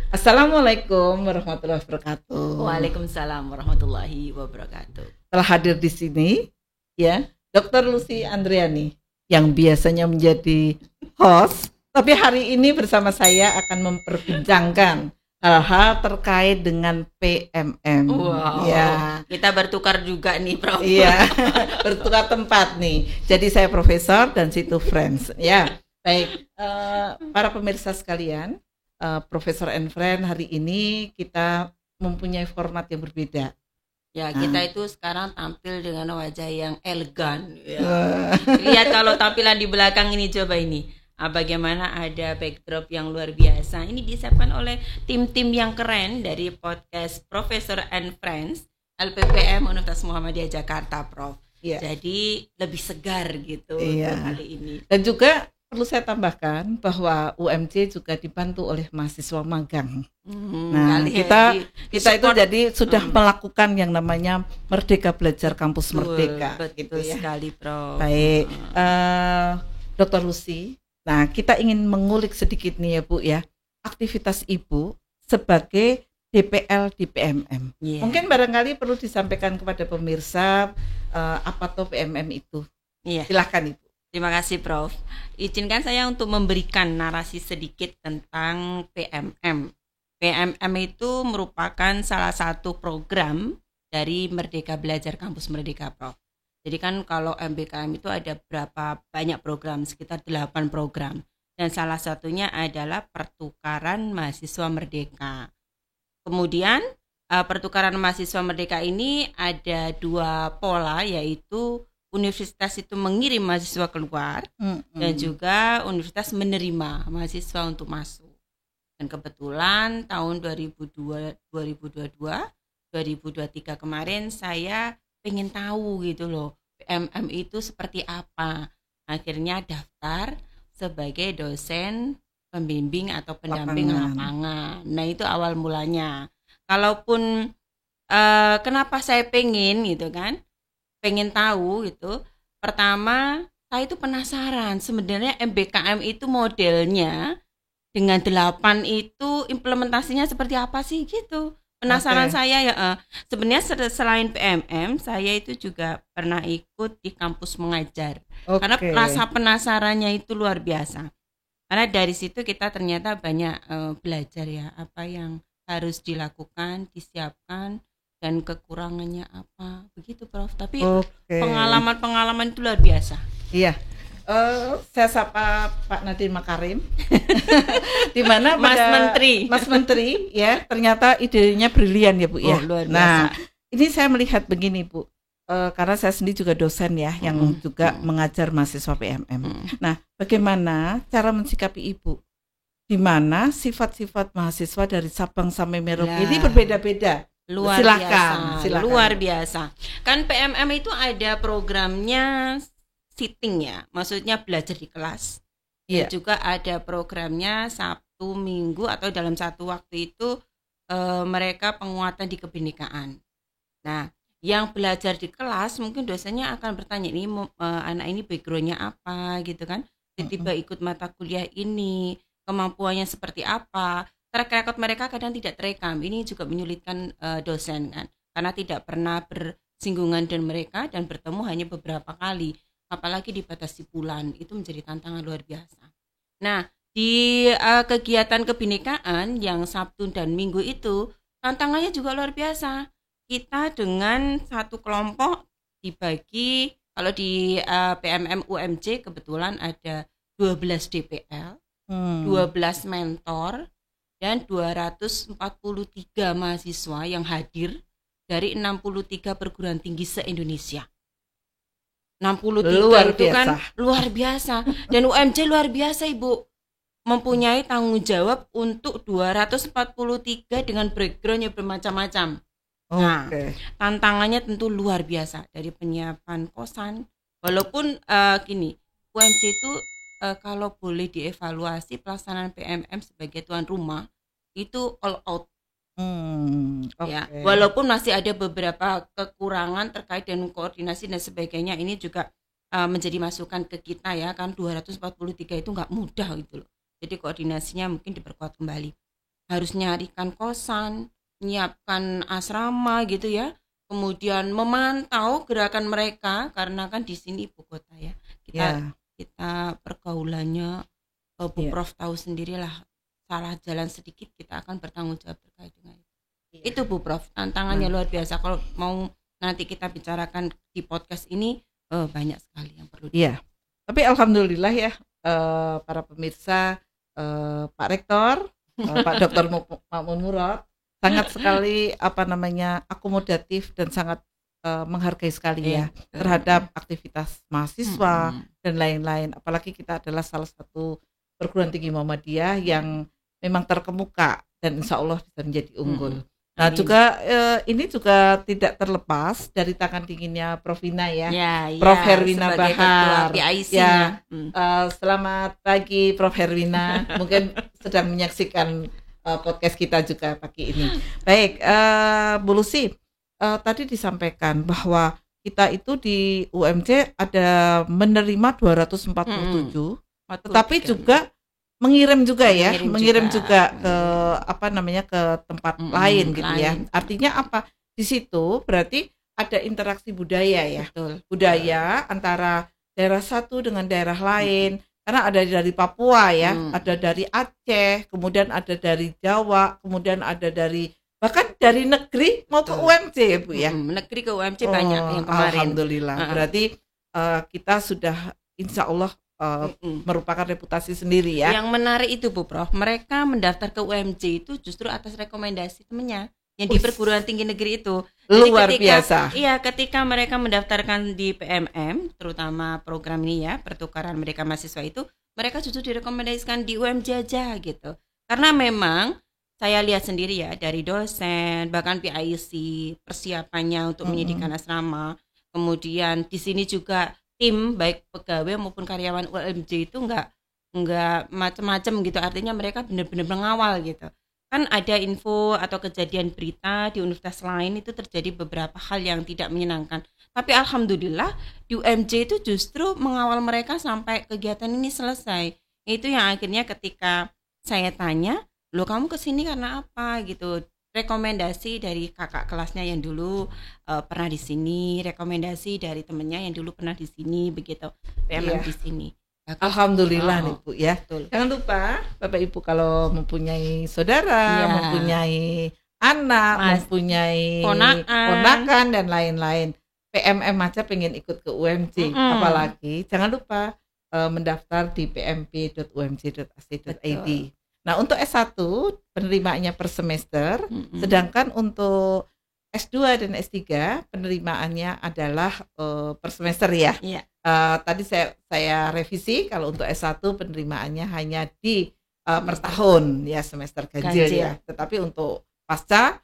Assalamualaikum warahmatullahi wabarakatuh. Waalaikumsalam warahmatullahi wabarakatuh. Telah hadir di sini ya, Dr. Lucy Andriani yang biasanya menjadi host, tapi hari ini bersama saya akan memperbincangkan hal-hal terkait dengan PMM. Wow. Ya. Kita bertukar juga nih, Prof. Iya, bertukar tempat nih. Jadi saya profesor dan situ friends. Ya, baik. Para pemirsa sekalian, Profesor and Friend, hari ini kita mempunyai format yang berbeda. Ya, kita itu sekarang tampil dengan wajah yang elegan. Ya. Lihat kalau tampilan di belakang ini, coba ini. Bagaimana ada backdrop yang luar biasa. Ini disiapkan oleh tim-tim yang keren dari podcast Profesor and Friends LPPM Universitas Muhammadiyah Jakarta, Prof. Ya. Jadi lebih segar gitu kali ini. Dan juga perlu saya tambahkan bahwa UMJ juga dibantu oleh mahasiswa magang. Nah, kita itu jadi sudah melakukan yang namanya Merdeka Belajar Kampus Merdeka. Betul gitu ya. Sekali, Prof. Baik, Dr. Lucy. Nah, kita ingin mengulik sedikit nih ya Bu ya, aktivitas Ibu sebagai DPL di PMM. Yeah. Mungkin barangkali perlu disampaikan kepada pemirsa apa tuh PMM itu. Yeah. Silakan Ibu. Terima kasih, Prof. Izinkan saya untuk memberikan narasi sedikit tentang PMM. PMM itu merupakan salah satu program dari Merdeka Belajar Kampus Merdeka, Prof. Jadi kan kalau MBKM itu ada berapa banyak program, sekitar 8 program. Dan salah satunya adalah pertukaran mahasiswa merdeka. Kemudian pertukaran mahasiswa merdeka ini ada 2 pola, yaitu universitas itu mengirim mahasiswa keluar dan juga universitas menerima mahasiswa untuk masuk. Dan kebetulan tahun 2022, 2023 kemarin saya pengen tahu gitu loh, PMM itu seperti apa. Akhirnya daftar sebagai dosen pembimbing atau pendamping lapangan. Nah, itu awal mulanya. Kalaupun kenapa saya pengen gitu kan? Pengen tahu gitu. Pertama, saya itu penasaran sebenarnya MBKM itu modelnya dengan 8 itu implementasinya seperti apa sih gitu. Penasaran saya ya. Sebenarnya selain PMM, saya itu juga pernah ikut di kampus mengajar. Karena rasa penasarannya itu luar biasa. Karena dari situ kita ternyata banyak belajar ya, apa yang harus dilakukan, disiapkan, dan kekurangannya apa, begitu Prof. Tapi pengalaman-pengalaman itu luar biasa. Iya. Saya sapa Pak Nadiem Makarim. Di mana Mas Menteri ya, ternyata idenya brilian ya Bu ya. Luar biasa. Nah, ini saya melihat begini Bu. Karena saya sendiri juga dosen ya yang juga mengajar mahasiswa PMM. Nah, bagaimana cara mensikapi Ibu? Di mana sifat-sifat mahasiswa dari Sabang sampai Merauke ini berbeda-beda. Silakan. Luar biasa. Kan PMM itu ada programnya sitting ya, maksudnya belajar di kelas. Dan juga ada programnya Sabtu Minggu atau dalam satu waktu itu mereka penguatan di kebinekaan. Nah, yang belajar di kelas mungkin dosennya akan bertanya, ini anak ini backgroundnya apa gitu kan, tiba-tiba ikut mata kuliah ini, kemampuannya seperti apa. Track record mereka kadang tidak terekam. Ini juga menyulitkan dosen kan, karena tidak pernah bersinggungan dengan mereka dan bertemu hanya beberapa kali, apalagi dibatasi bulan, itu menjadi tantangan luar biasa. Nah, di kegiatan kebinekaan yang Sabtu dan Minggu itu tantangannya juga luar biasa. Kita dengan satu kelompok dibagi, kalau di PMM UMJ kebetulan ada 12 DPL, 12 mentor, dan 243 mahasiswa yang hadir dari 63 perguruan tinggi se-Indonesia. 63 itu kan luar biasa. Dan UMJ luar biasa Ibu. Mempunyai tanggung jawab untuk 243 dengan background yang bermacam-macam. Nah, tantangannya tentu luar biasa. Dari penyiapan kosan. Walaupun gini, UMJ itu kalau boleh dievaluasi pelaksanaan PMM sebagai tuan rumah itu all out. Ya, walaupun masih ada beberapa kekurangan terkait dengan koordinasi dan sebagainya, ini juga menjadi masukan ke kita ya kan, 243 itu nggak mudah gitu loh. Jadi koordinasinya mungkin diperkuat kembali. harus nyarikan kosan, menyiapkan asrama gitu ya. Kemudian memantau gerakan mereka karena kan di sini ibu kota ya. Kita pergaulannya Bu Prof tahu sendirilah, salah jalan sedikit kita akan bertanggung jawab terkait dengan itu. Itu Bu Prof, tantangannya luar biasa. Kalau mau nanti kita bicarakan di podcast ini banyak sekali yang perlu. Iya. Tapi alhamdulillah ya para pemirsa, Pak Rektor, Pak Dr. Ma'mun Murad sangat sekali akomodatif dan sangat menghargai sekali ya terhadap aktivitas mahasiswa dan lain-lain. Apalagi kita adalah salah satu perguruan tinggi Muhammadiyah yang memang terkemuka dan insya Allah bisa menjadi unggul. Nah juga ini juga tidak terlepas dari tangan dinginnya Prof Vina ya, Prof Herwina Bahar. Selamat pagi Prof Herwina, mungkin sedang menyaksikan podcast kita juga pagi ini. Baik, Bu Lucy, tadi disampaikan bahwa kita itu di UMC ada menerima 247, tetapi juga mengirim juga juga ke ke tempat lain gitu ya. Artinya apa? Di situ berarti ada interaksi budaya ya. Betul. Budaya antara daerah satu dengan daerah lain. Karena ada dari Papua ya, ada dari Aceh, kemudian ada dari Jawa, kemudian ada dari bahkan dari negeri mau ke UMC ya Bu ya. Negeri ke UMC banyak yang kemarin. Alhamdulillah. Berarti kita sudah insya Allah merupakan reputasi sendiri ya. Yang menarik itu Bu Prof, mereka mendaftar ke UMC itu justru atas rekomendasi temannya yang di perguruan tinggi negeri itu. Luar biasa. Iya, ketika mereka mendaftarkan di PMM, terutama program ini ya, pertukaran mereka mahasiswa itu, mereka justru direkomendasikan di UMC aja gitu. Karena memang saya lihat sendiri ya dari dosen, bahkan PIC persiapannya untuk menyediakan asrama. Kemudian di sini juga tim baik pegawai maupun karyawan UMC itu enggak macam-macam gitu, artinya mereka benar-benar mengawal gitu. Kan ada info atau kejadian berita di universitas lain itu terjadi beberapa hal yang tidak menyenangkan, tapi alhamdulillah di UMC itu justru mengawal mereka sampai kegiatan ini selesai. Itu yang akhirnya ketika saya tanya, "Loh, kamu kesini karena apa?" gitu. Rekomendasi dari kakak kelasnya yang dulu pernah di sini, rekomendasi dari temennya yang dulu pernah di sini, begitu. PMM di sini. Alhamdulillah nih Bu ya. Betul. Jangan lupa Bapak Ibu kalau mempunyai saudara, mempunyai anak, mempunyai ponakan dan lain-lain, PMM aja pengen ikut ke UMC, apalagi jangan lupa mendaftar di pmp.umc.ac.id. Nah, untuk S1 penerimaannya per semester, sedangkan untuk S2 dan S3 penerimaannya adalah per semester ya. Tadi saya revisi, kalau untuk S1 penerimaannya hanya di per tahun ya, semester ganjil ya. Tetapi untuk pasca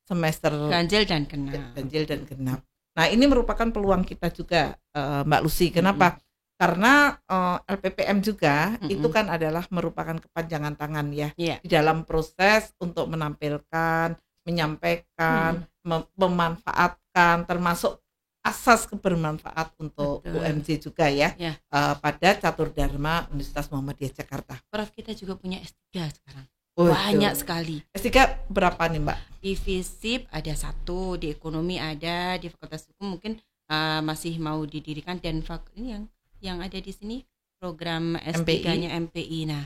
semester ganjil dan genap. Nah, ini merupakan peluang kita juga Mbak Lucy. Kenapa? Karena LPPM juga itu kan adalah merupakan kepanjangan tangan ya di dalam proses untuk menampilkan, menyampaikan, memanfaatkan, termasuk asas kebermanfaat untuk UMC juga ya, pada Catur Dharma Universitas Muhammadiyah Jakarta. Prof, kita juga punya S3 sekarang. Banyak sekali. S3 berapa nih Mbak? Di FISIP ada 1, di ekonomi ada, di Fakultas Hukum mungkin masih mau didirikan, dan ini yang ada di sini program S3-nya MPI. Nah,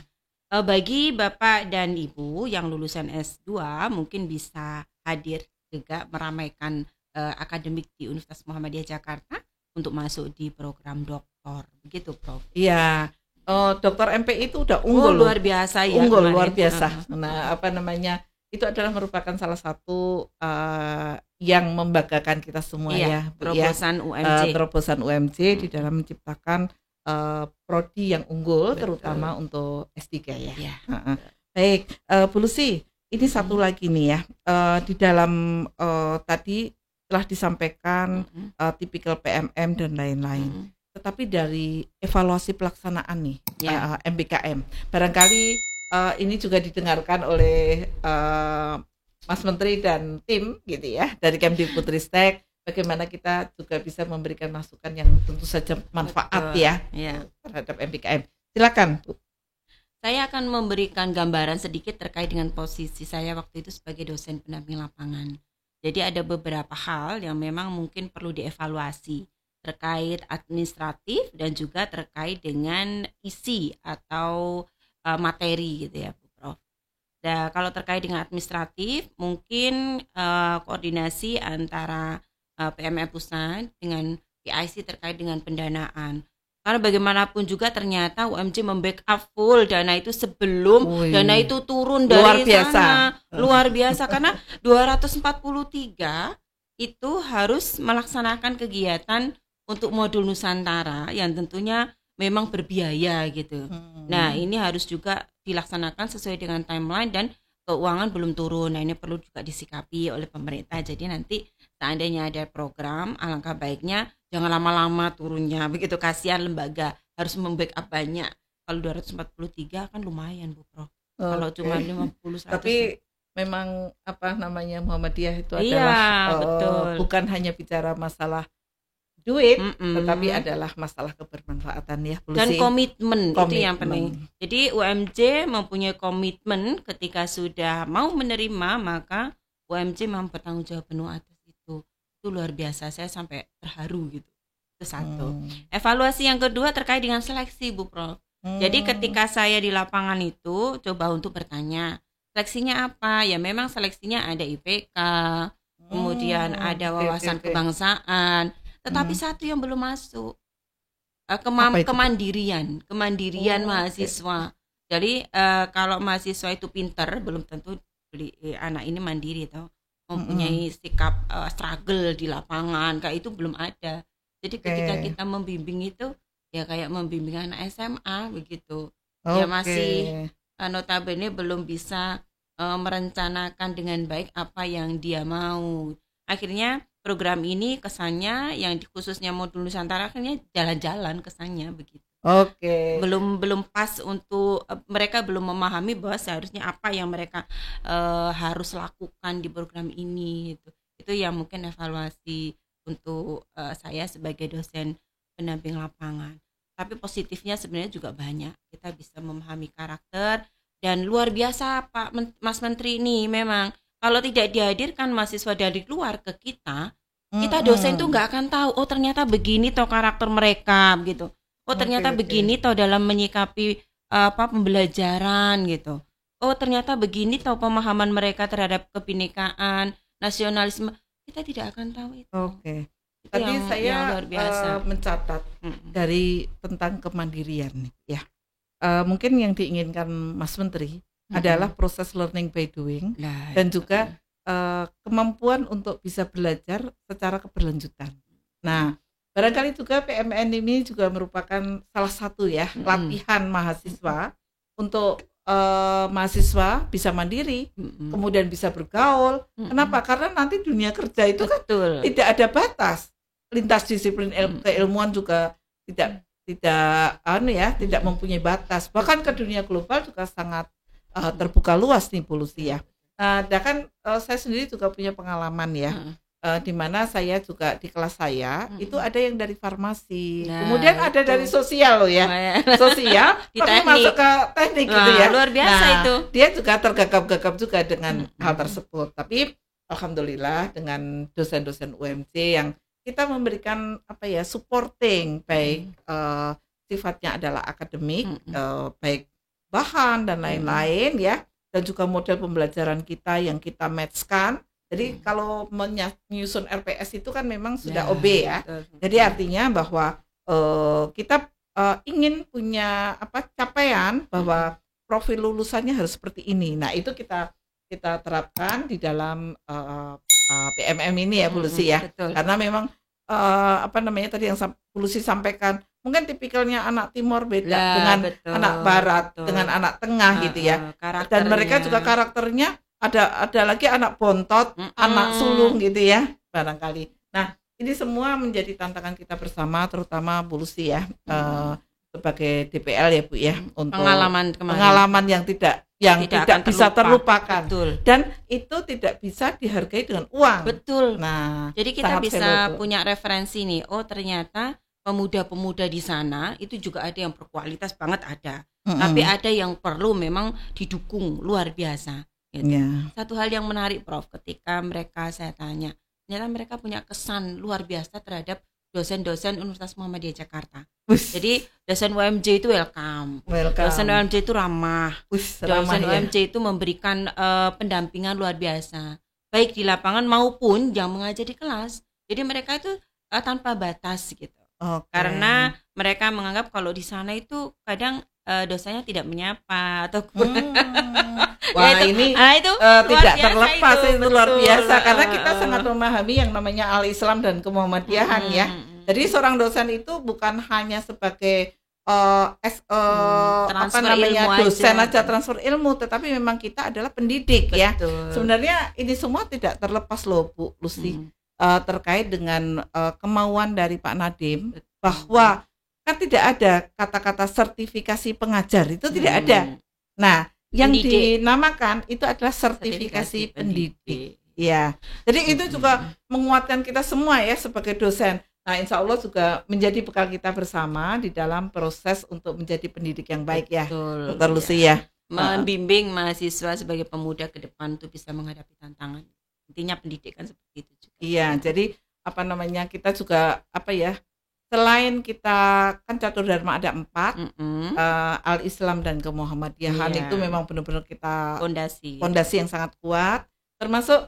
bagi Bapak dan Ibu yang lulusan S2 mungkin bisa hadir juga meramaikan akademik di Universitas Muhammadiyah Jakarta untuk masuk di program doktor. Begitu, Prof. Iya. Doktor MPI itu udah unggul luar biasa ya. Unggul luar biasa. Nah, itu adalah merupakan salah satu yang membanggakan kita semua ya, terobosan UMC. Terobosan UMC di dalam menciptakan prodi yang unggul, terutama untuk S3 ya. Baik, Bu Lucy, ini satu lagi nih ya, di dalam tadi telah disampaikan tipikal PMM dan lain-lain. Tetapi dari evaluasi pelaksanaan nih MBKM, barangkali ini juga didengarkan oleh Mas Menteri dan tim gitu ya dari Kemdikbudristek, bagaimana kita juga bisa memberikan masukan yang tentu saja manfaat ya terhadap MBKM. Silakan Bu. Saya akan memberikan gambaran sedikit terkait dengan posisi saya waktu itu sebagai dosen pendamping lapangan. Jadi ada beberapa hal yang memang mungkin perlu dievaluasi terkait administratif dan juga terkait dengan isi atau materi gitu ya, Bu Prof. Nah, kalau terkait dengan administratif, mungkin koordinasi antara PMM pusat dengan PIC terkait dengan pendanaan. Karena bagaimanapun juga ternyata UMJ membackup full dana itu sebelum dana itu turun dari sana. Luar biasa karena 243 itu harus melaksanakan kegiatan untuk modul Nusantara yang tentunya memang berbiaya gitu. Nah, ini harus juga dilaksanakan sesuai dengan timeline dan keuangan belum turun. Nah, ini perlu juga disikapi oleh pemerintah. Jadi nanti seandainya ada program, alangkah baiknya jangan lama-lama turunnya. Begitu, kasihan lembaga harus membackup banyak. Kalau 243 kan lumayan, Bu Prof. Kalau cuma 50 100. Tapi memang Muhammadiyah itu adalah betul. Bukan hanya bicara masalah duit, tetapi adalah masalah kebermanfaatan ya, Pulusi. Dan komitmen itu yang penting. Jadi UMJ mempunyai komitmen ketika sudah mau menerima, maka UMJ mau bertanggung jawab penuh atas itu. Itu luar biasa, saya sampai terharu gitu. Itu satu. Evaluasi yang kedua terkait dengan seleksi, Bu Prof. Jadi ketika saya di lapangan itu coba untuk bertanya, seleksinya apa? Ya memang seleksinya ada IPK, kemudian ada wawasan kebangsaan. Tetapi satu yang belum masuk, kemandirian mahasiswa. Jadi kalau mahasiswa itu pintar, belum tentu anak ini mandiri atau mempunyai sikap struggle di lapangan, kayak itu belum ada. Jadi ketika kita membimbing itu ya kayak membimbing anak SMA begitu. Dia masih notabene belum bisa merencanakan dengan baik apa yang dia mau. Akhirnya program ini kesannya yang khususnya modul Nusantara akhirnya jalan-jalan kesannya begitu. Belum pas untuk mereka belum memahami bahwa seharusnya apa yang mereka harus lakukan di program ini gitu. Itu yang mungkin evaluasi untuk saya sebagai dosen pendamping lapangan. Tapi positifnya sebenarnya juga banyak. Kita bisa memahami karakter dan luar biasa Pak Mas Menteri ini memang kalau tidak dihadirkan mahasiswa dari luar ke kita dosen tuh nggak akan tahu. Oh ternyata begini toh karakter mereka gitu. Oh ternyata begini toh dalam menyikapi pembelajaran gitu. Oh ternyata begini toh pemahaman mereka terhadap kebinekaan, nasionalisme. Kita tidak akan tahu itu. Tadi saya luar biasa mencatat dari tentang kemandirian ya. Mungkin yang diinginkan Mas Menteri adalah proses learning by doing dan juga kemampuan untuk bisa belajar secara keberlanjutan. Nah, barangkali juga PMN ini juga merupakan salah satu ya latihan mahasiswa untuk mahasiswa bisa mandiri, kemudian bisa bergaul. Kenapa? Karena nanti dunia kerja itu kan tidak ada batas. Lintas disiplin keilmuan juga tidak mempunyai batas. Bahkan ke dunia global juga sangat terbuka luas nih Pulusi ya. Dan saya sendiri juga punya pengalaman ya, di mana saya juga di kelas saya itu ada yang dari farmasi, kemudian ada dari sosial loh ya, sosial tapi masuk ke teknik gitu ya. Luar biasa itu. Dia juga tergagap-gagap juga dengan hal tersebut. Tapi alhamdulillah dengan dosen-dosen UMJ yang kita memberikan supporting baik sifatnya adalah akademik, baik bahan dan lain-lain ya. Dan juga model pembelajaran kita yang kita matchkan. Jadi kalau menyusun RPS itu kan memang sudah OB ya. Jadi artinya bahwa kita ingin punya capaian bahwa profil lulusannya harus seperti ini. Nah itu kita terapkan di dalam PMM ini ya Pulusi ya. Karena memang tadi yang Pulusi sampaikan mungkin tipikalnya anak timur beda dengan anak barat, dengan anak tengah gitu ya. Dan mereka juga karakternya ada lagi anak bontot, anak sulung gitu ya barangkali. Nah ini semua menjadi tantangan kita bersama, terutama Pulusi ya sebagai DPL ya Bu ya, untuk pengalaman yang tidak bisa terlupakan. Dan itu tidak bisa dihargai dengan uang. Nah jadi kita bisa punya referensi nih. Oh ternyata pemuda-pemuda di sana itu juga ada yang berkualitas banget ada. Tapi ada yang perlu memang didukung luar biasa. Gitu. Satu hal yang menarik Prof, ketika mereka saya tanya, ternyata mereka punya kesan luar biasa terhadap dosen-dosen Universitas Muhammadiyah Jakarta. Jadi dosen UMJ itu welcome. Dosen UMJ itu ramah. Dosen UMJ itu memberikan pendampingan luar biasa, baik di lapangan maupun yang mengajar di kelas. Jadi mereka itu tanpa batas gitu. Karena mereka menganggap kalau di sana itu kadang dosanya tidak menyapa atau wah ya, itu tidak terlepas itu luar biasa karena kita sangat memahami yang namanya al-Islam dan kemuhammadiyahan ya. Jadi seorang dosen itu bukan hanya sebagai dosen aja transfer ilmu, tetapi memang kita adalah pendidik. Betul. Ya. Sebenarnya ini semua tidak terlepas loh Bu Lucy terkait dengan kemauan dari Pak Nadiem bahwa kan tidak ada kata-kata sertifikasi pengajar itu tidak ada. Nah, yang dinamakan itu adalah sertifikasi pendidik. Ya, jadi itu juga menguatkan kita semua ya sebagai dosen. Nah, insya Allah juga menjadi bekal kita bersama di dalam proses untuk menjadi pendidik yang baik. Betul, ya, Dr. Lucy ya. Membimbing mahasiswa sebagai pemuda ke depan untuk bisa menghadapi tantangan. Intinya pendidikan seperti itu juga. Iya, jadi kita juga selain kita kan catur dharma ada 4, al-Islam dan kemuhammadiyahan itu memang benar-benar kita fondasi yang sangat kuat. Termasuk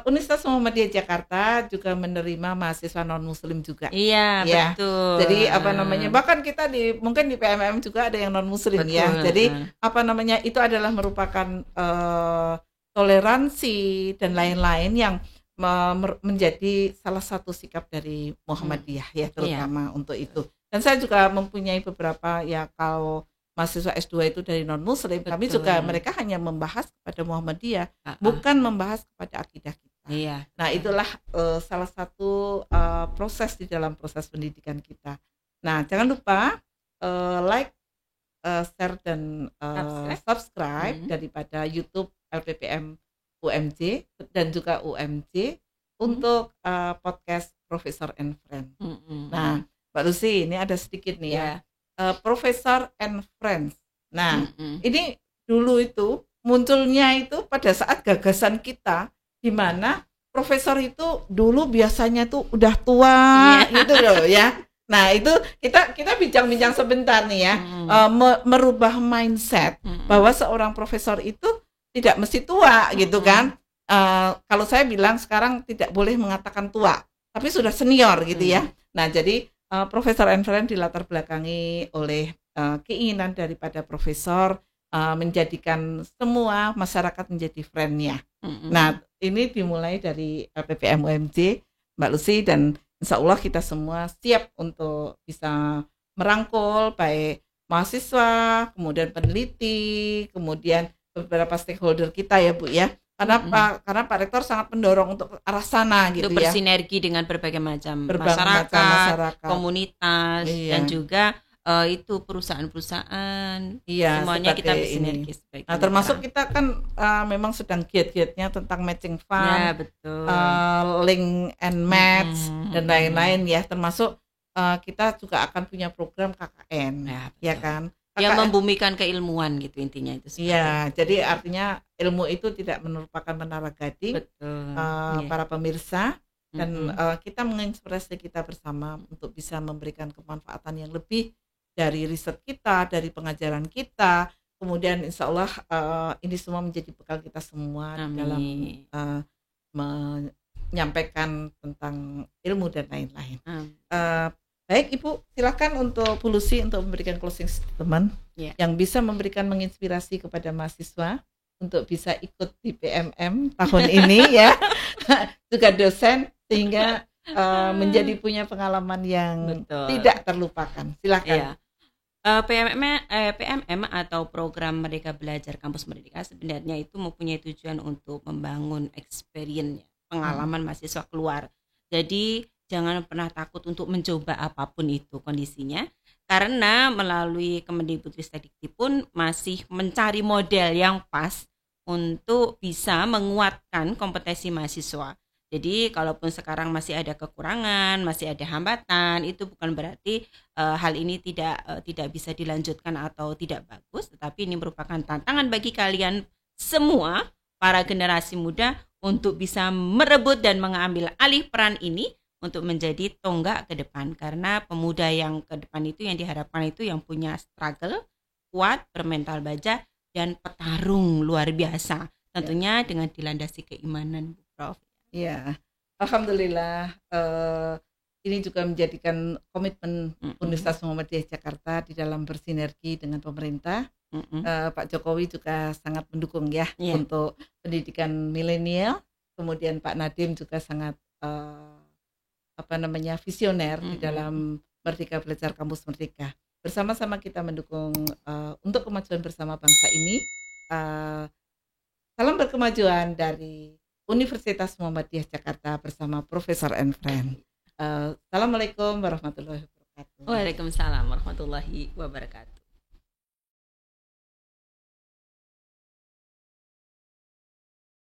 Universitas Muhammadiyah Jakarta juga menerima mahasiswa non muslim juga. Iya, betul. Jadi bahkan kita mungkin di PMM juga ada yang non muslim ya. Jadi itu adalah merupakan toleransi dan lain-lain yang menjadi salah satu sikap dari Muhammadiyah ya terutama untuk itu. Dan saya juga mempunyai beberapa kalau mahasiswa S2 itu dari non muslim, kami juga mereka hanya membahas kepada Muhammadiyah, bukan membahas kepada akidah kita. Iya. Nah, itulah salah satu proses di dalam proses pendidikan kita. Nah, jangan lupa like, share dan subscribe daripada YouTube LPPM UMJ dan juga UMJ untuk podcast Professor and Friend. Nah, Mbak Lucy, ini ada sedikit nih ya. Professor and Friends. Nah, ini dulu itu munculnya itu pada saat gagasan kita di mana profesor itu dulu biasanya tuh udah tua gitu loh ya. Nah, itu kita bincang-bincang sebentar nih ya. Merubah mindset bahwa seorang profesor itu tidak mesti tua gitu kan. Kalau saya bilang sekarang tidak boleh mengatakan tua, tapi sudah senior gitu ya. Nah, jadi Profesor and Friend dilatar belakangi oleh keinginan daripada profesor menjadikan semua masyarakat menjadi friend-nya. Nah, ini dimulai dari PPM UMJ, Mbak Lucy, dan insya Allah kita semua siap untuk bisa merangkul baik mahasiswa, kemudian peneliti, kemudian beberapa stakeholder kita ya Bu ya. Karena Pak Rektor sangat mendorong untuk arah sana gitu untuk bersinergi dengan berbagai macam masyarakat, komunitas dan juga itu perusahaan-perusahaan. Semuanya kita bersinergi. Nah, termasuk kita kan memang sedang giat-giatnya tentang matching fund, link and match dan lain-lain ya. Termasuk kita juga akan punya program KKN, ya kan? Yang membumikan keilmuan gitu intinya itu. Iya, jadi artinya ilmu itu tidak merupakan menara gading para pemirsa dan kita menginspirasi kita bersama untuk bisa memberikan kemanfaatan yang lebih dari riset kita, dari pengajaran kita. Kemudian insya Allah ini semua menjadi bekal kita semua dalam menyampaikan tentang ilmu dan lain-lain. Baik Ibu, silakan untuk Bu Lucy untuk memberikan closing statement yang bisa memberikan menginspirasi kepada mahasiswa untuk bisa ikut di PMM tahun ini ya, juga dosen sehingga menjadi punya pengalaman yang tidak terlupakan. Silakan. PMM atau program Merdeka Belajar Kampus Merdeka sebenarnya itu mempunyai tujuan untuk membangun experience pengalaman mahasiswa keluar. Jadi jangan pernah takut untuk mencoba apapun itu kondisinya, karena melalui Kemendikbudristek pun masih mencari model yang pas untuk bisa menguatkan kompetensi mahasiswa. Jadi kalaupun sekarang masih ada kekurangan, masih ada hambatan, itu bukan berarti hal ini tidak bisa dilanjutkan atau tidak bagus, tetapi ini merupakan tantangan bagi kalian semua para generasi muda untuk bisa merebut dan mengambil alih peran ini untuk menjadi tonggak ke depan, karena pemuda yang ke depan itu yang diharapkan itu yang punya struggle, kuat, bermental baja, dan petarung luar biasa, tentunya dengan dilandasi keimanan, Bu Prof. Ya, alhamdulillah ini juga menjadikan komitmen Universitas Muhammadiyah Jakarta di dalam bersinergi dengan pemerintah. Pak Jokowi juga sangat mendukung ya untuk pendidikan milenial. Kemudian Pak Nadiem juga sangat visioner di dalam Merdeka Belajar Kampus Merdeka. Bersama-sama kita mendukung untuk kemajuan bersama bangsa ini. Salam berkemajuan dari Universitas Muhammadiyah Jakarta bersama Profesor and Friend. Assalamualaikum warahmatullahi wabarakatuh. Waalaikumsalam warahmatullahi wabarakatuh.